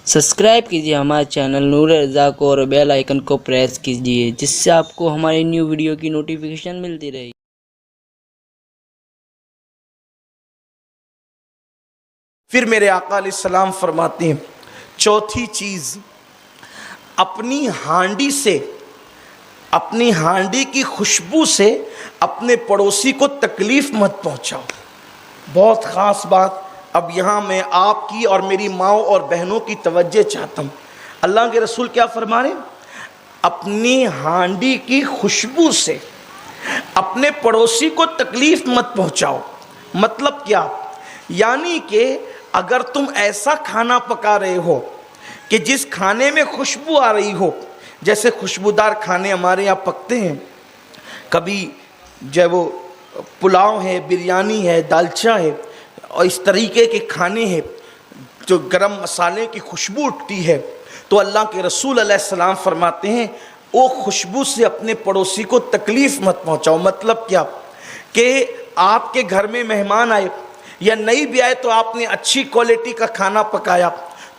Subscribe कीजिए हमारे channel नूर रज़ा को और बेल आइकन को प्रेस कीजिए जिससे आपको हमारी न्यू वीडियो की नोटिफिकेशन मिलती रहे। फिर मेरे आका अलैहिस्सलाम फरमाते हैं, चौथी चीज, अपनी हांडी से, अपनी हांडी की खुशबू से अपने पड़ोसी को तकलीफ मत पहुंचाओ। बहुत खास बात अब यहाँ मैं आपकी और मेरी माओ और बहनों की तवज्जो चाहता हूँ। अल्लाह के रसूल क्या फरमा रहे हैं? अपनी हांडी की खुशबू से अपने पड़ोसी को तकलीफ मत पहुंचाओ। मतलब क्या? यानी कि अगर तुम ऐसा खाना पका रहे हो कि जिस खाने में खुशबू आ रही हो, जैसे खुशबूदार खाने हमारे यहाँ पकते हैं, कभी जब वो पुलाव है, बिरयानी है, दालचा है और इस तरीके के खाने हैं जो गरम मसाले की खुशबू उठती है, तो अल्लाह के रसूल अलैहिस्सलाम फरमाते हैं वो खुशबू से अपने पड़ोसी को तकलीफ़ मत पहुँचाओ। मतलब क्या कि आपके घर में मेहमान आए या नहीं भी आए तो आपने अच्छी क्वालिटी का खाना पकाया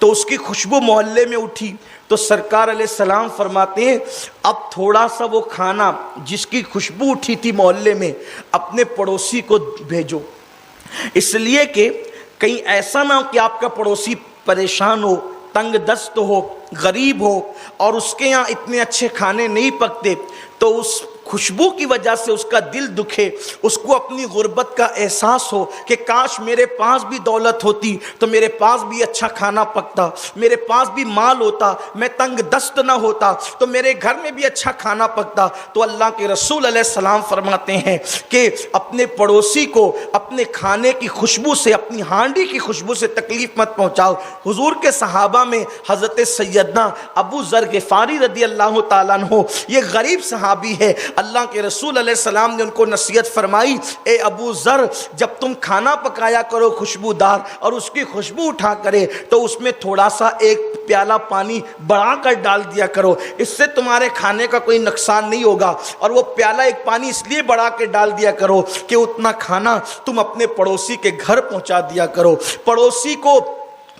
तो उसकी खुशबू मोहल्ले में उठी, तो सरकार अलैहिस्सलाम फरमाते हैं अब थोड़ा सा वो खाना जिसकी खुशबू उठी थी मोहल्ले में अपने पड़ोसी को भेजो, इसलिए कि कहीं ऐसा ना हो कि आपका पड़ोसी परेशान हो, तंग दस्त हो, गरीब हो और उसके यहाँ इतने अच्छे खाने नहीं पकते तो उस खुशबू की वजह से उसका दिल दुखे, उसको अपनी गुर्बत का एहसास हो कि काश मेरे पास भी दौलत होती तो मेरे पास भी अच्छा खाना पकता, मेरे पास भी माल होता, मैं तंग दस्त ना होता तो मेरे घर में भी अच्छा खाना पकता। तो अल्लाह के रसूल अलैहिस्सलाम फरमाते हैं कि अपने पड़ोसी को अपने खाने की खुशबू से, अपनी हांडी की खुशबू से तकलीफ़ मत पहुँचाओ। हुजूर के सहाबा में हज़रत सैयदना अबू ज़र ग़िफ़ारी रदी अल्लाह ताला अन्हु, ये गरीब सहाबी है, अल्लाह के रसूल अलैहिस्सलाम ने उनको नसीहत फरमाई, ए अबू ज़र जब तुम खाना पकाया करो खुशबूदार और उसकी खुशबू उठा करे तो उसमें थोड़ा सा एक प्याला पानी बढ़ा कर डाल दिया करो, इससे तुम्हारे खाने का कोई नुकसान नहीं होगा। और वो प्याला एक पानी इसलिए बढ़ा के डाल दिया करो कि उतना खाना तुम अपने पड़ोसी के घर पहुंचा दिया करो, पड़ोसी को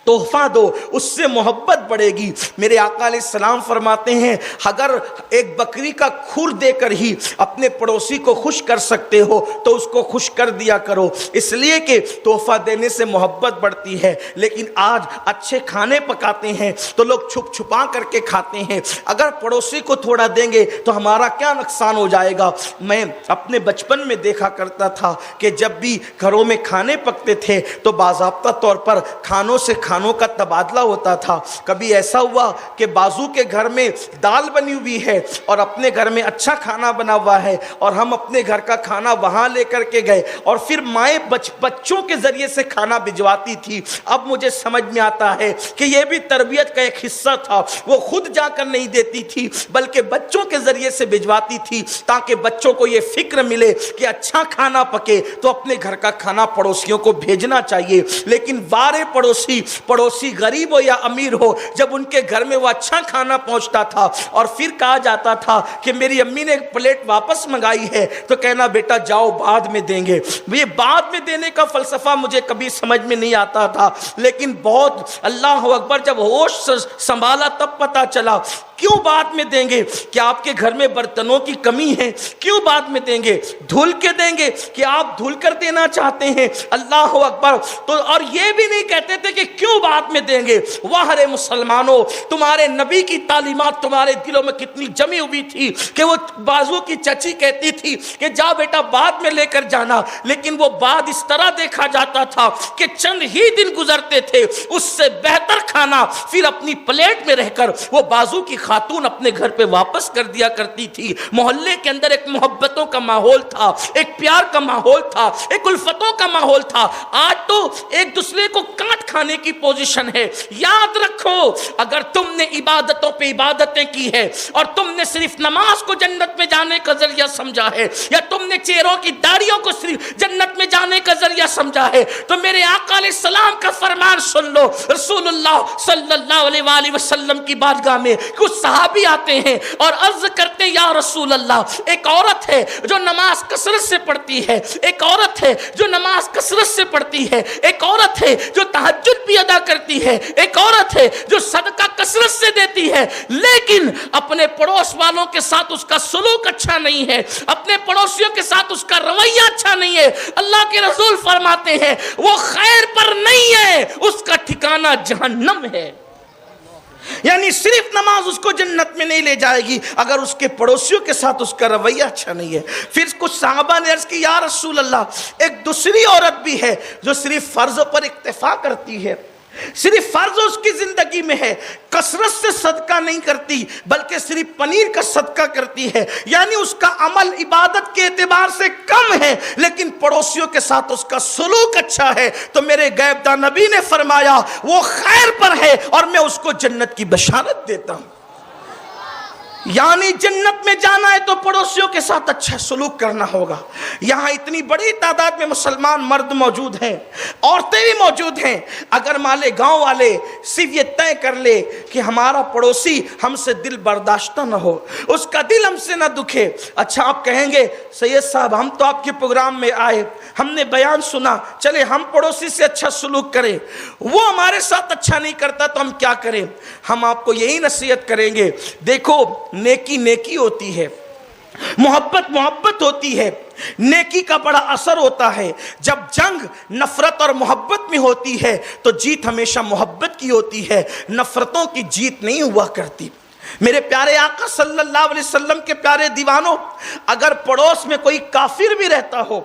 तोहफा दो, उससे मोहब्बत बढ़ेगी। मेरे आका अलैहिस्सलाम फरमाते हैं अगर एक बकरी का खुर देकर ही अपने पड़ोसी को खुश कर सकते हो तो उसको खुश कर दिया करो, इसलिए कि तोहफा देने से मोहब्बत बढ़ती है। लेकिन आज अच्छे खाने पकाते हैं तो लोग छुप छुपा करके खाते हैं, अगर पड़ोसी को थोड़ा देंगे तो हमारा क्या नुकसान हो जाएगा। मैं अपने बचपन में देखा करता था कि जब भी घरों में खाने पकते थे तो बाज़ाब्ता तौर पर खानों से खानों का तबादला होता था। कभी ऐसा हुआ कि बाजू के घर में दाल बनी हुई है और अपने घर में अच्छा खाना बना हुआ है और हम अपने घर का खाना वहां लेकर के गए और फिर माएँ बच्चों के जरिए से खाना भिजवाती थी। अब मुझे समझ में आता है कि यह भी तरबियत का एक हिस्सा था, वो खुद जाकर नहीं देती थी बल्कि बच्चों के जरिए से भिजवाती थी ताकि बच्चों को यह फिक्र मिले कि अच्छा खाना पके तो अपने घर का खाना पड़ोसियों को भेजना चाहिए। लेकिन वारे पड़ोसी गरीब हो या अमीर हो, जब उनके घर में वो अच्छा खाना पहुंचता था और फिर कहा जाता था कि मेरी अम्मी ने एक प्लेट वापस मंगाई है तो कहना बेटा जाओ बाद में देंगे। ये बाद में देने का फलसफा मुझे कभी समझ में नहीं आता था, लेकिन बहुत अल्लाह अकबर जब होश संभाला तब पता चला क्यों बाद में देंगे। क्या आपके घर में बर्तनों की कमी है? क्यों बाद में देंगे? धुल के देंगे कि आप धुल कर देना चाहते हैं? अल्लाह अकबर। तो और ये भी नहीं कहते थे कि क्यों बाद में देंगे। वाह रे मुसलमानों, तुम्हारे नबी की तालीमात तुम्हारे दिलों में कितनी जमी हुई थी कि वो बाजू की चची कहती थी कि जा बेटा बाद में लेकर जाना, लेकिन वो बाद इस तरह देखा जाता था कि चंद ही दिन गुजरते थे, उससे बेहतर खाना फिर अपनी प्लेट में रहकर वो बाजू की खातून अपने घर पे वापस कर दिया करती थी। मोहल्ले के अंदर एक मोहब्बतों का माहौल था, एक प्यार का माहौल था, एक उल्फतों का माहौल था। आज तो एक दूसरे को काट खाने की पोजीशन है। याद रखो, अगर तुमने इबादतों पे इबादतें की है और तुमने सिर्फ नमाज को जन्नत में जाने का जरिया समझा है या तुमने चेहरों की दाढ़ियों को सिर्फ जन्नत में जाने का जरिया समझा है तो मेरे आका अलैहिस्सलाम का फरमान सुन लो, रसूलुल्लाह सल्लल्लाहु अलैहि वसल्लम की बारगाह में उस कुछ सहाबी आते हैं और अर्ज करते या रसूल अल्लाह, एक औरत है जो नमाज कसरत से पढ़ती है, एक औरत है जो नमाज कसरत से पढ़ती है, एक औरत है जो तहज्जुद भी अदा करती है, एक औरत है जो सदका कसरत से देती है, लेकिन अपने पड़ोस वालों के साथ उसका सुलूक अच्छा नहीं है, अपने पड़ोसियों के साथ उसका रवैया अच्छा नहीं है। अल्लाह के रसूल फरमाते हैं वो खैर पर नहीं है, उसका ठिकाना जहन्नम है। यानी सिर्फ नमाज उसको जन्नत में नहीं ले जाएगी अगर उसके पड़ोसियों के साथ उसका रवैया अच्छा नहीं है। फिर कुछ सहाबा ने अर्ज की या रसूल अल्लाह, एक दूसरी औरत भी है जो सिर्फ फर्ज पर इक्तिफा करती है, सिर्फ फर्ज उसकी जिंदगी में है, कसरत से सदका नहीं करती बल्कि सिर्फ पनीर का सदका करती है, यानी उसका अमल इबादत के एतबार से कम है लेकिन पड़ोसियों के साथ उसका सुलूक अच्छा है, तो मेरे गैबदा नबी ने फरमाया वो खैर पर है और मैं उसको जन्नत की बशारत देता हूं। यानी जन्नत में जाना है तो पड़ोसियों के साथ अच्छा सलूक करना होगा। यहाँ इतनी बड़ी तादाद में मुसलमान मर्द मौजूद हैं, औरतें भी मौजूद हैं। अगर माले गांव वाले सिर्फ ये तय कर ले कि हमारा पड़ोसी हमसे दिल बर्दाश्त न हो, उसका दिल हमसे न दुखे, अच्छा आप कहेंगे सैयद साहब हम तो आपके प्रोग्राम में आए, हमने बयान सुना, चले हम पड़ोसी से अच्छा सलूक करें, वो हमारे साथ अच्छा नहीं करता तो हम क्या करें? हम आपको यही नसीहत करेंगे, देखो नेकी नेकी होती है, मोहब्बत मोहब्बत होती है, नेकी का बड़ा असर होता है। जब जंग नफरत और मोहब्बत में होती है तो जीत हमेशा मोहब्बत की होती है, नफरतों की जीत नहीं हुआ करती। मेरे प्यारे आका सल्लल्लाहु अलैहि वसल्लम के प्यारे दीवानों, अगर पड़ोस में कोई काफिर भी रहता हो,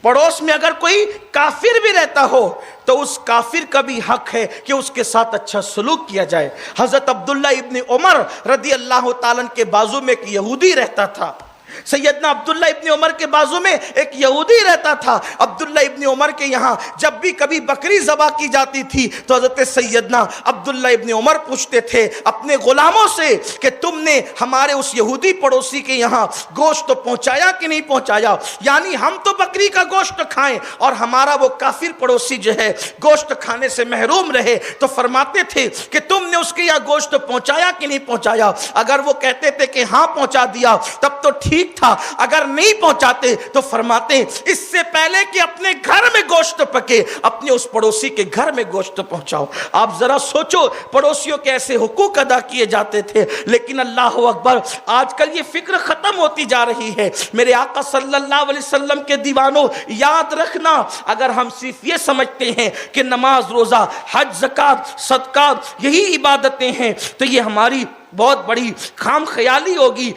पड़ोस में अगर कोई काफिर भी रहता हो तो उस काफिर का भी हक है कि उसके साथ अच्छा सलूक किया जाए। हजरत अब्दुल्ला इब्न उमर रदी अल्लाह ताला के बाजू में एक यहूदी रहता था। सैयदना अब्दुल्ला इब्न उमर के बाजू में एक यहूदी रहता था। अब्दुल्ला इब्न उमर के यहाँ जब भी कभी बकरी ज़बा की जाती थी तो हज़रत सैयदना अब्दुल्ला इब्न उमर पूछते थे अपने गुलामों से कि तुमने हमारे उस यहूदी पड़ोसी के यहाँ गोश्त पहुँचाया कि नहीं पहुँचाया, यानी हम तो बकरी का गोश्त खाएं और हमारा वो काफिर पड़ोसी जो है गोश्त खाने से महरूम रहे। तो फरमाते थे कि तुमने उसके यहाँ गोश्त पहुँचाया कि नहीं पहुँचाया। अगर वो कहते थे कि हाँ पहुँचा दिया तब तो ठीक था, अगर नहीं पहुंचाते तो फरमाते इससे पहले कि अपने घर में गोश्त पके अपने उस पड़ोसी के घर में गोश्त पहुंचाओ। आप जरा सोचो पड़ोसियों के ऐसे हुकूक अदा किए जाते थे, लेकिन अल्लाह अकबर आजकल ये फिक्र खत्म होती जा रही है। मेरे आका सल्लल्लाहु अलैहि वसल्लम के दीवानों, याद रखना अगर हम सिर्फ ये समझते हैं कि नमाज रोजा हज ज़कात सदका यही इबादतें हैं तो ये हमारी बहुत बड़ी खाम ख्याली होगी।